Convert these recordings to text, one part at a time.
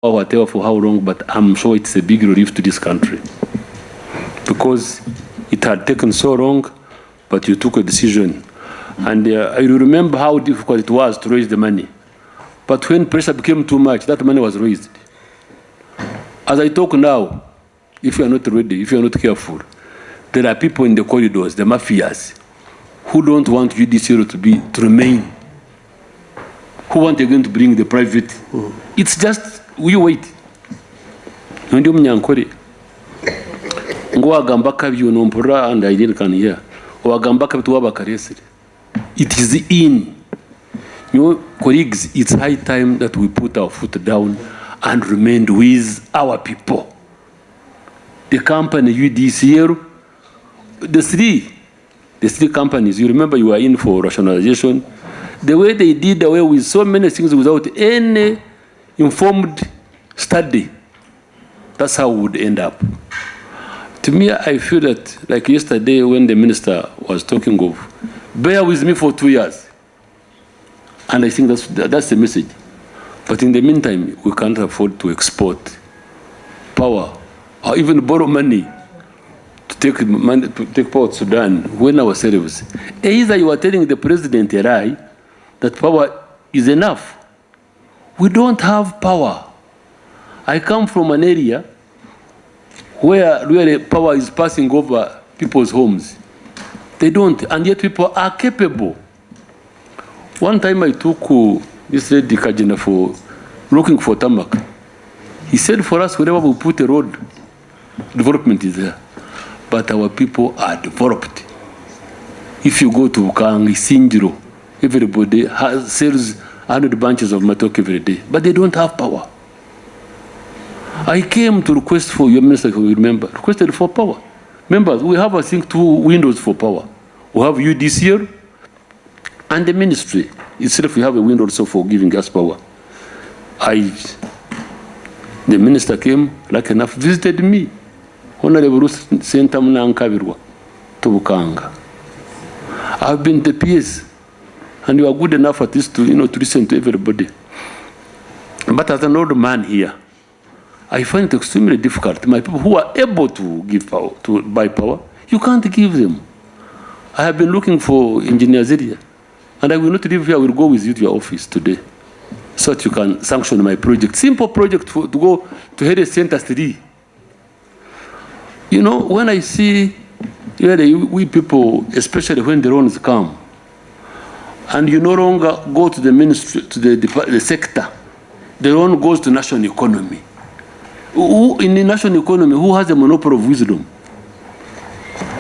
or whatever for how long, but I'm sure it's a big relief to this country because it had taken so long, but you took a decision. And I remember how difficult it was to raise the money. But when pressure became too much, that money was raised. As I talk now, if you are not ready, if you are not careful, there are people in the corridors, the mafias, who don't want UEDCL to remain, who want again to bring the private. It's just, we wait. Ndi munyankore. Ngo agamba kabyo nompora and I didn't can hear. O agamba kabyo wabakaresere. It is in. You colleagues, it's high time that we put our foot down and remain with our people. The company UEDCL, the three companies, you remember you were in for rationalization. The way they did away with so many things without any informed study, that's how we would end up. To me, I feel that, like yesterday when the minister was talking of, bear with me for 2 years. And I think that's the message. But in the meantime, we can't afford to export power or even borrow money to take power to Sudan when ourselves. Either you are telling the president a lie that power is enough. We don't have power. I come from an area where really power is passing over people's homes. They don't, and yet people are capable. One time I took this lady Kajina for looking for tarmac. He said for us, wherever we put a road, development is there. But our people are developed. If you go to Kangi, Sinjiro, everybody sells 100 bunches of matok every day, but they don't have power. I came to request for your minister, if you remember, requested for power. Members, we have, I think, 2 windows for power. We have UEDCL and the ministry itself. We have a window also for giving us power. The minister came, like enough, visited me. Honorable Senta Mnankabirwa to Bukanga. I've been the PS, and you are good enough at least to, to listen to everybody. But as an old man here, I find it extremely difficult. My people who are able to give power, to buy power, you can't give them. I have been looking for engineers area, and I will not leave here. I will go with you to your office today, so that you can sanction my project. Simple project to go to Head Center 3. When I see we people, especially when the loans come, and you no longer go to the ministry, to the sector, the loan goes to national economy. Who in the national economy, who has a monopoly of wisdom?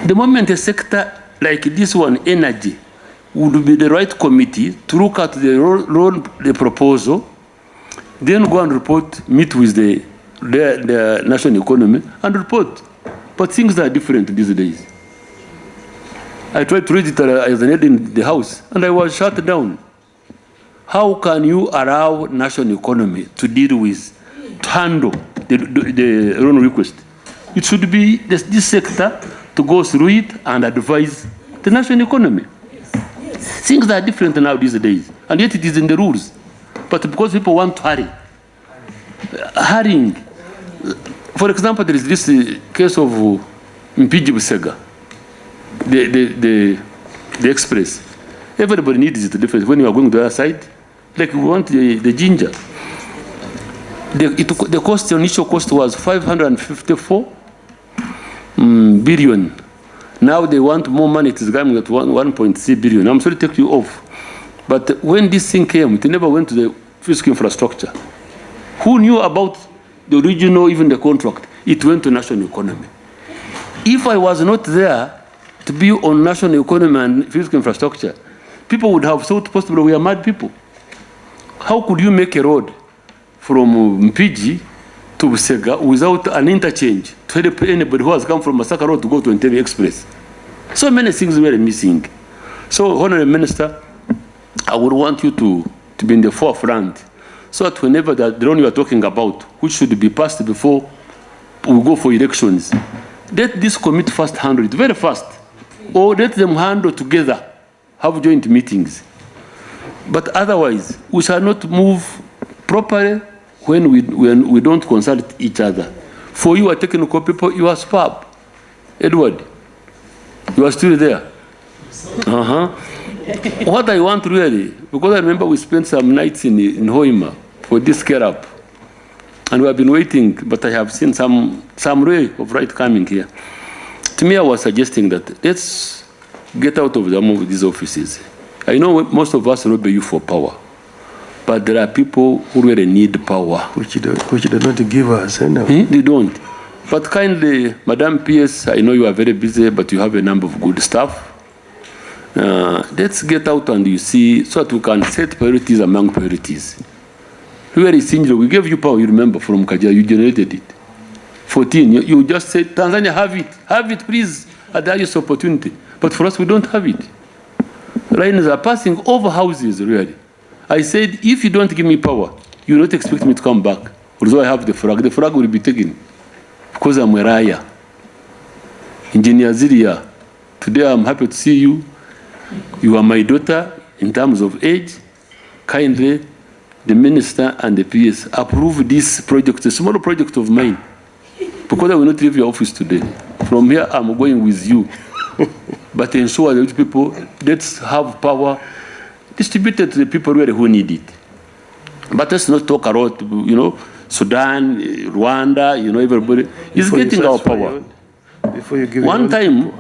The moment a sector like this one, energy, would be the right committee to look at the proposal, then go and report, meet with the national economy and report. But things are different these days. I tried to read it as an aide in the house, and I was shut down. How can you allow national economy to deal with, to handle the loan request? It should be this sector to go through it and advise the national economy. Things are different now these days, and yet it is in the rules. But because people want to hurrying. For example, there is this case of Mpiji Busega, the express. Everybody needs it different. When you are going to the other side, like we want the ginger. The cost, the initial cost was 554 billion. Now they want more money. It is coming at 1.3 billion. I'm sorry to take you off. But when this thing came, it never went to the physical infrastructure. Who knew about the original, even the contract? It went to national economy. If I was not there to be on national economy and physical infrastructure, people would have thought possibly we are mad people. How could you make a road from Mpiji to Busega without an interchange to help anybody who has come from Masaka Road to go to Entebbe Express? So many things were missing. So, Honorable Minister, I would want you to be in the forefront, so that whenever the loan you are talking about, which should be passed before we go for elections, let this committee first handle it very fast, or let them handle together, have joint meetings. But otherwise, we shall not move properly when we don't consult each other. For you are technical people, you are superb. Edward, you are still there. What I want really, because I remember we spent some nights in Hoima for this care up. And we have been waiting, but I have seen some ray of light coming here. To me, I was suggesting that let's get out of these offices. I know most of us lobby you for power, but there are people who really need power. Which they don't give us. They don't. But kindly, Madam PS, I know you are very busy, but you have a number of good staff. Let's get out and you see, so that we can set priorities among priorities. Where is Sinjiro? We gave you power, you remember, from Kajia, you generated it. 14, you just said, Tanzania, have it, please, at the earliest opportunity. But for us, we don't have it. Lines are passing over houses, really. I said, if you don't give me power, you will not expect me to come back. Although I have the flag will be taken. Because I'm a Raya. Engineer Ziria, today I'm happy to see you. You are my daughter in terms of age. Kindly, the minister and the PS approve this project, a small project of mine. Because I will not leave your office today. From here, I'm going with you. But ensure that people, let's have power distributed to the people really who need it. But let's not talk about, Sudan, Rwanda, everybody is getting our power. Before you give One time,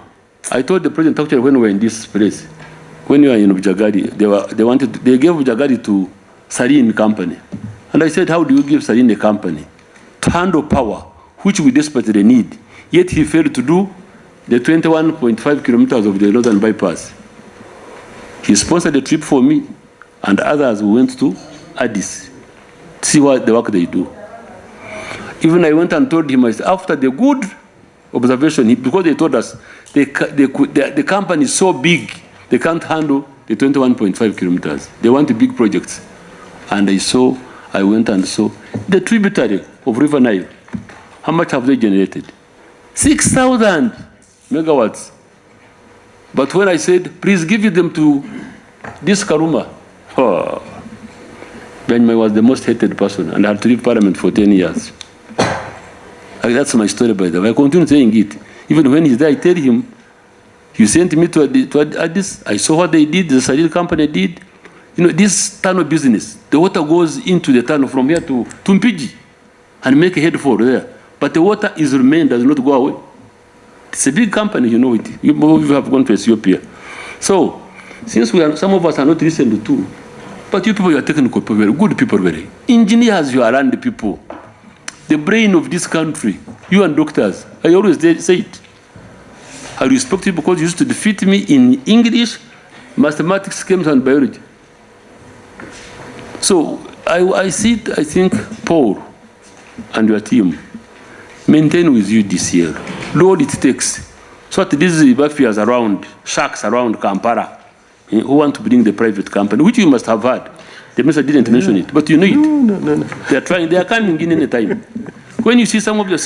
I told the president actually when we were in this place, when you were in Bujagadi, they gave Bujagadi to Sarin company. And I said, how do you give Sarin a company to handle power, which we desperately need? Yet he failed to do the 21.5 kilometers of the northern bypass. He sponsored a trip for me and others who went to Addis to see what the work they do. Even I went and told him, after the good observation, because they told us the company is so big, they can't handle the 21.5 kilometers. They want big projects. And I went and saw the tributary of River Nile. How much have they generated? 6,000 megawatts. But when I said, please give them to this Karuma, Byanyima was the most hated person and I had to leave Parliament for 10 years. That's my story, by the way. I continue saying it. Even when he's there, I tell him, you sent me to Addis, I saw what they did, the Sadil company did. This tunnel business, the water goes into the tunnel from here to Mpiji and make a headfall there. But the water is remained, does not go away. It's a big company, you know it. You have gone to Ethiopia. So, since some of us are not listened to, but you people, you are technical people, very good people, very. Engineers, you are around the people. The brain of this country, you and doctors, I always say it. I respect you because you used to defeat me in English, mathematics, chemistry, and biology. So I think, Paul and your team, maintain with UEDCL. Do all it takes. So that these Mafias around, sharks around Kampala, who want to bring the private company, which you must have had. The minister didn't mention it, but you know it. No. They are trying, they are coming in any time. When you see some of your,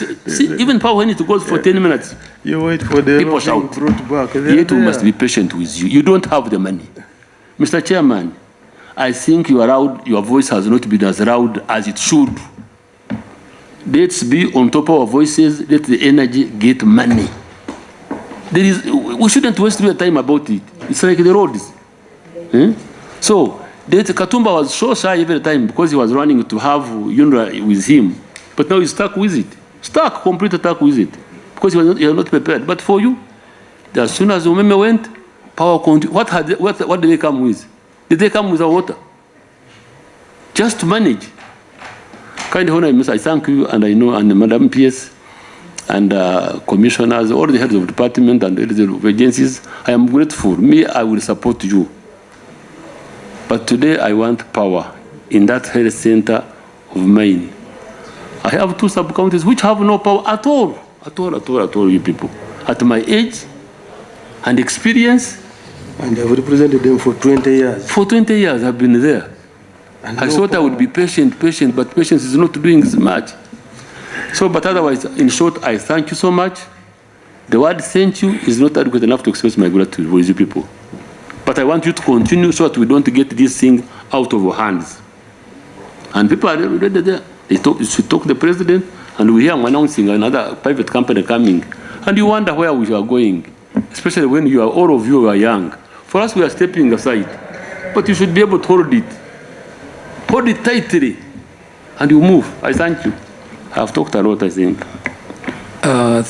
even power when it goes for 10 minutes, you wait for the people shout. Brought back. Yet we must be patient with you. You don't have the money. Mr. Chairman, I think your voice has not been as loud as it should. Let's be on top of our voices. Let the energy get money. We shouldn't waste your time about it. It's like the roads. So, Katumba was so shy every time because he was running to have UNRWA with him. But now he's stuck with it. Completely stuck with it. Because he was not prepared. But for you, as soon as Umeme went, power continued. What did they come with? Did they come with our water? Just to manage. Kind of honor, I thank you, and I know, and Madam PS, and commissioners, all the heads of department and heads of agencies. I am grateful. I will support you. But today I want power in that health center of mine. I have 2 sub-counties which have no power at all, you people. At my age and experience. And I've represented them for 20 years. For 20 years I've been there. And I thought I would be patient, but patience is not doing as much. So, but otherwise, in short, I thank you so much. The word thank you is not adequate enough to express my gratitude for you people. But I want you to continue so that we don't get this thing out of our hands. And people are already there. They should talk to the president, and we hear him announcing another private company coming. And you wonder where we are going, especially when you are, all of you are young. For us, we are stepping aside. But you should be able to hold it. Hold it tightly, and you move. I thank you. I have talked a lot, I think.